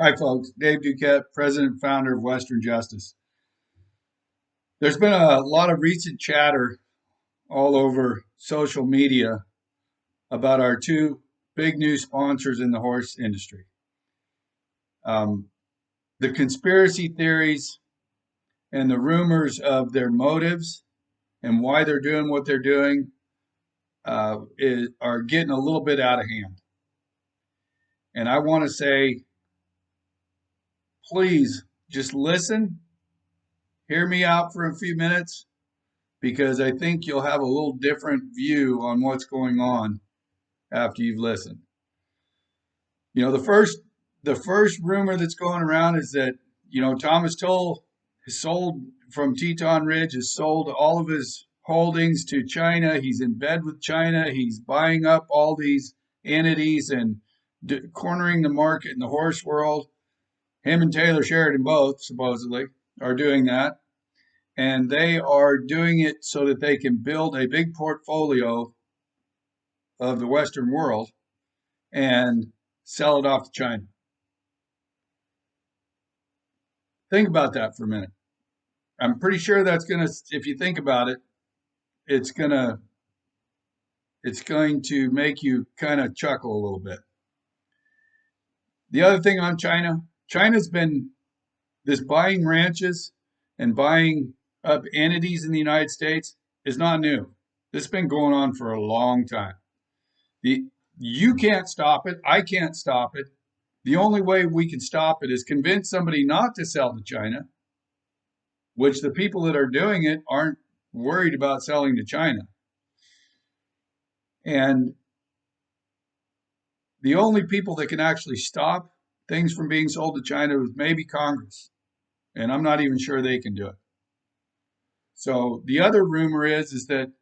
Hi, folks. Dave Duquette, president and founder of Western Justice. There's been a lot of recent chatter all over social media about our two big new sponsors in the horse industry. Um, the conspiracy theories and the rumors of their motives and why they're doing what they're doing are getting a little bit out of hand. And I want to say, please just listen, hear me out for a few minutes, because I think you'll have a little different view on what's going on after you've listened. You know, the first rumor that's going around is that, Thomas Tull has sold from Teton Ridge, has sold all of his holdings to China. He's in bed with China. He's buying up all these entities and cornering the market in the horse world. Him and Taylor Sheridan both supposedly are doing that. And they are doing it so that they can build a big portfolio of the Western world and sell it off to China. Think about that for a minute. I'm pretty sure that's going to, if you think about it, it's going to, it's going to make you kind of chuckle a little bit. The other thing on China, China's been this buying ranches and buying up entities in the United States is not new. This has been going on for a long time. The, you can't stop it. I can't stop it. The only way we can stop it is convince somebody not to sell to China, which the people that are doing it aren't worried about selling to China. And the only people that can actually stop things from being sold to China is maybe Congress. And I'm not even sure they can do it. So the other rumor is that,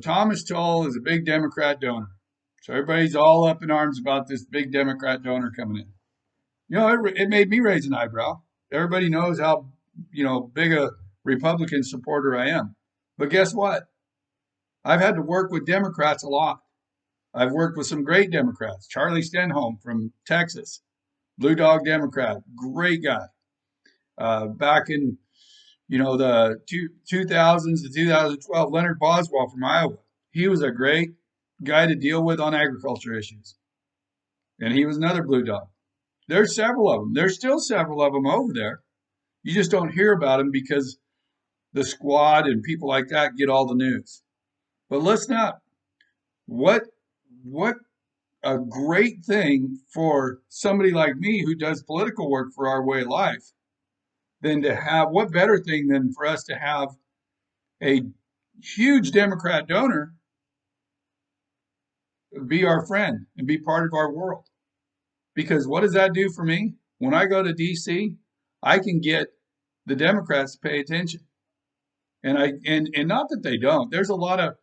Thomas Tull is a big Democrat donor. So everybody's all up in arms about this big Democrat donor coming in. It made me raise an eyebrow. Everybody knows how, big a Republican supporter I am. But guess what? I've had to work with Democrats a lot. I've worked with some great Democrats. Charlie Stenholm from Texas, Blue Dog Democrat, great guy. Back in, the 2000s to 2012, Leonard Boswell from Iowa. He was a great guy to deal with on agriculture issues. And he was another Blue Dog. There's several of them. There's still several of them over there. You just don't hear about them because the squad and people like that get all the news. But let's not. What a great thing for somebody like me who does political work for our way of life than to have, what better thing than for us to have a huge Democrat donor be our friend and be part of our world. Because what does that do for me? When I go to DC, I can get the Democrats to pay attention. And not that they don't. There's a lot of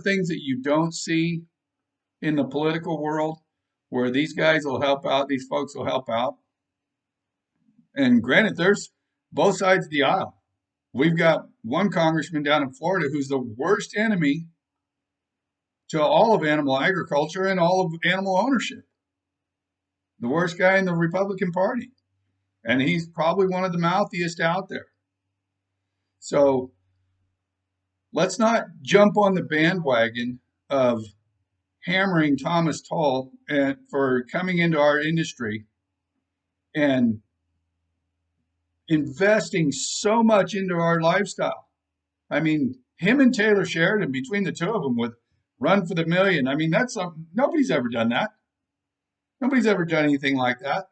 things that you don't see in the political world where these guys will help out, these folks will help out. And granted, there's both sides of the aisle. We've got one congressman down in Florida who's the worst enemy to all of animal agriculture and all of animal ownership. The worst guy in the Republican Party. And he's probably one of the mouthiest out there. So let's not jump on the bandwagon of hammering Thomas Tull for coming into our industry and investing so much into our lifestyle. I mean, him and Taylor Sheridan, between the two of them, with Run for the Million. I mean, that's something, nobody's ever done that. Nobody's ever done anything like that.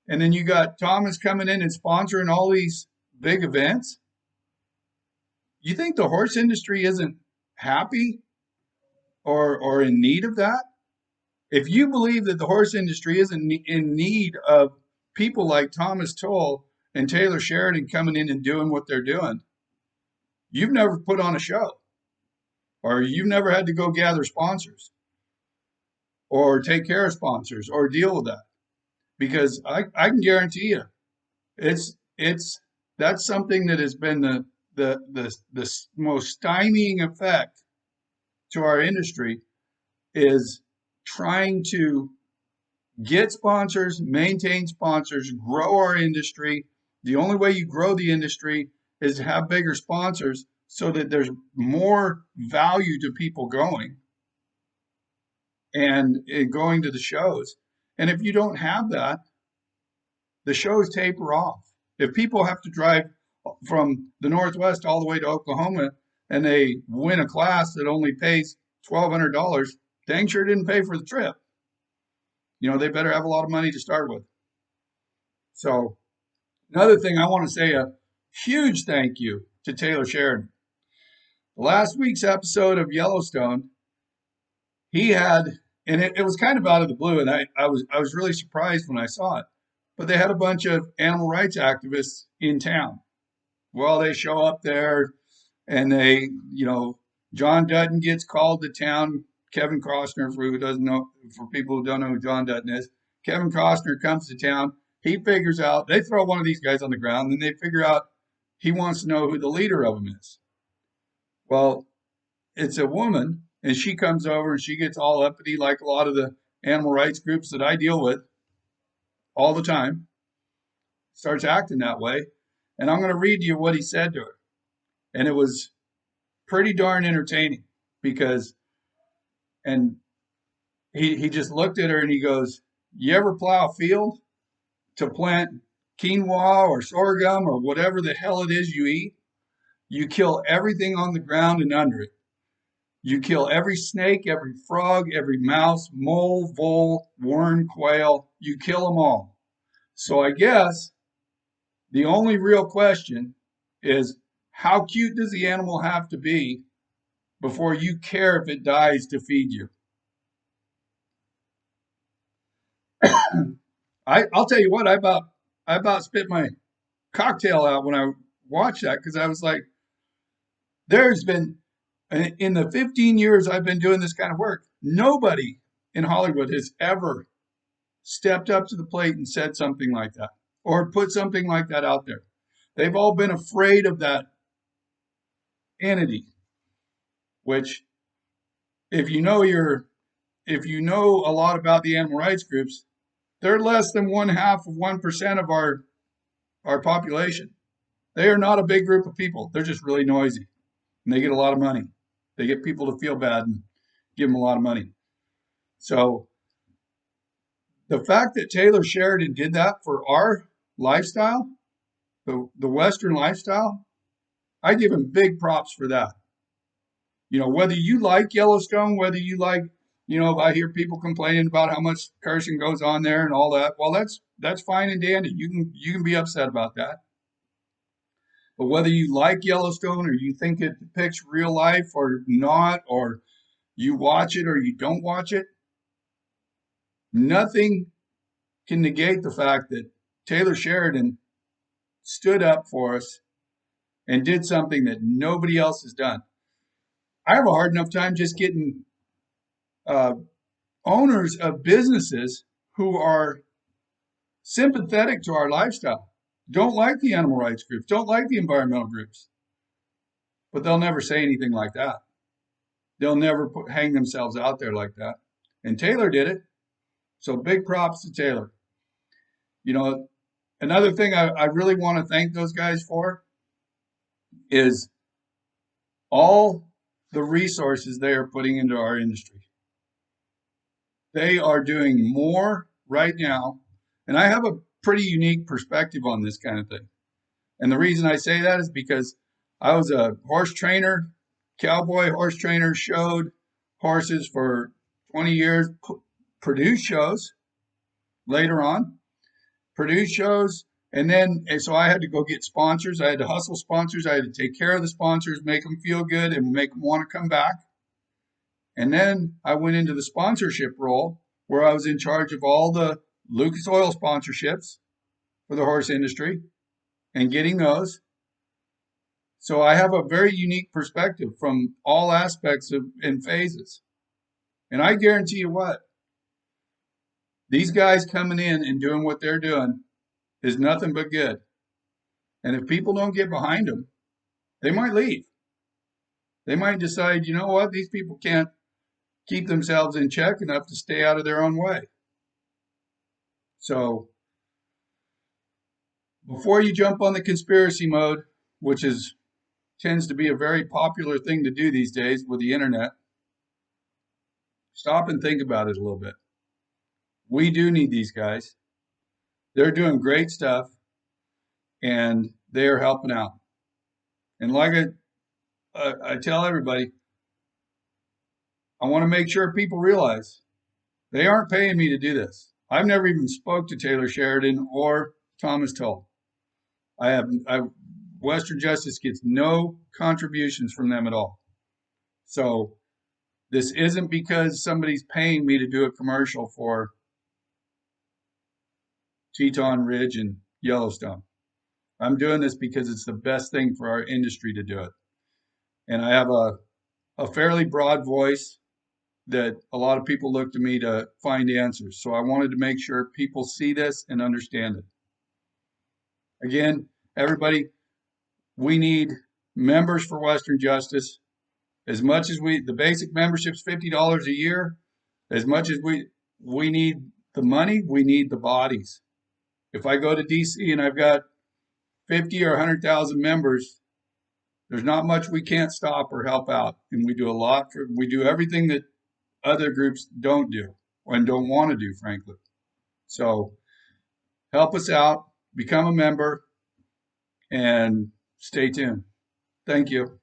And then you got Thomas coming in and sponsoring all these big events. You think the horse industry isn't happy or in need of that? If you believe that the horse industry isn't in need of people like Thomas Tull and Taylor Sheridan coming in and doing what they're doing, you've never put on a show, or you've never had to go gather sponsors or take care of sponsors or deal with that. Because I can guarantee you, it's that's something that has been the most stymieing effect to our industry, is trying to Get sponsors, maintain sponsors, grow our industry. The only way you grow the industry is to have bigger sponsors so that there's more value to people going and going to the shows. And if you don't have that, the shows taper off. If people have to drive from the Northwest all the way to Oklahoma and they win a class that only pays $1,200, dang sure didn't pay for the trip. You know, they better have a lot of money to start with. So, another thing, I want to say a huge thank you to Taylor Sheridan. Last week's episode of Yellowstone, he had, and it was kind of out of the blue, and I was really surprised when I saw it. But they had a bunch of animal rights activists in town. Well, they show up there and John Dutton gets called to town. Kevin Costner, for who doesn't know, for people who don't know who John Dutton is, Kevin Costner comes to town. He figures out, they throw one of these guys on the ground, and they figure out he wants to know who the leader of them is. Well, it's a woman, and she comes over and she gets all uppity like a lot of the animal rights groups that I deal with all the time, starts acting that way. And I'm going to read you what he said to her. And it was pretty darn entertaining because, and he just looked at her and he goes, "You ever plow a field to plant quinoa or sorghum or whatever the hell it is you eat? You kill everything on the ground and under it. You kill every snake, every frog, every mouse, mole, vole, worm, quail. You kill them all. So I guess the only real question is, how cute does the animal have to be before you care if it dies to feed you?" I'll tell you what, I about spit my cocktail out when I watched that because I was like, there's been in the 15 years I've been doing this kind of work, nobody in Hollywood has ever stepped up to the plate and said something like that or put something like that out there. They've all been afraid of that entity, which if you know a lot about the animal rights groups, they're less than 0.5% of our population. They are not a big group of people. They're just really noisy and they get a lot of money. They get people to feel bad and give them a lot of money. So the fact that Taylor Sheridan did that for our lifestyle, the Western lifestyle, I give him big props for that. Whether you like Yellowstone, whether you like, I hear people complaining about how much cursing goes on there and all that. Well, that's fine and dandy. You can be upset about that. But whether you like Yellowstone or you think it depicts real life or not, or you watch it or you don't watch it, nothing can negate the fact that Taylor Sheridan stood up for us and did something that nobody else has done. I have a hard enough time just getting owners of businesses who are sympathetic to our lifestyle, don't like the animal rights groups, don't like the environmental groups, but they'll never say anything like that. They'll never hang themselves out there like that. And Taylor did it. So big props to Taylor. Another thing I really want to thank those guys for is all the resources they are putting into our industry. They are doing more right now. And I have a pretty unique perspective on this kind of thing. And the reason I say that is because I was a horse trainer, cowboy horse trainer, showed horses for 20 years, produced shows later on, produced shows. And so I had to go get sponsors. I had to hustle sponsors. I had to take care of the sponsors, make them feel good and make them want to come back. And then I went into the sponsorship role where I was in charge of all the Lucas Oil sponsorships for the horse industry and getting those. So I have a very unique perspective from all aspects and phases. And I guarantee you what, these guys coming in and doing what they're doing is nothing but good. And if people don't get behind them, they might leave. They might decide, you know what, these people can't keep themselves in check enough to stay out of their own way. So before you jump on the conspiracy mode, which is tends to be a very popular thing to do these days with the internet, stop and think about it a little bit. We do need these guys. They're doing great stuff and they are helping out. And like I tell everybody, I want to make sure people realize they aren't paying me to do this. I've never even spoke to Taylor Sheridan or Thomas Tull. Western Justice gets no contributions from them at all. So this isn't because somebody's paying me to do a commercial for Teton Ridge and Yellowstone. I'm doing this because it's the best thing for our industry to do it. And I have a fairly broad voice that a lot of people look to me to find answers. So I wanted to make sure people see this and understand it. Again, everybody, we need members for Western Justice. As much as the basic membership's $50 a year, as much as we need the money, we need the bodies. If I go to DC and I've got 50 or 100,000 members, there's not much we can't stop or help out. And we do we do everything that other groups don't do and don't want to do, frankly. So help us out, become a member, and stay tuned. Thank you.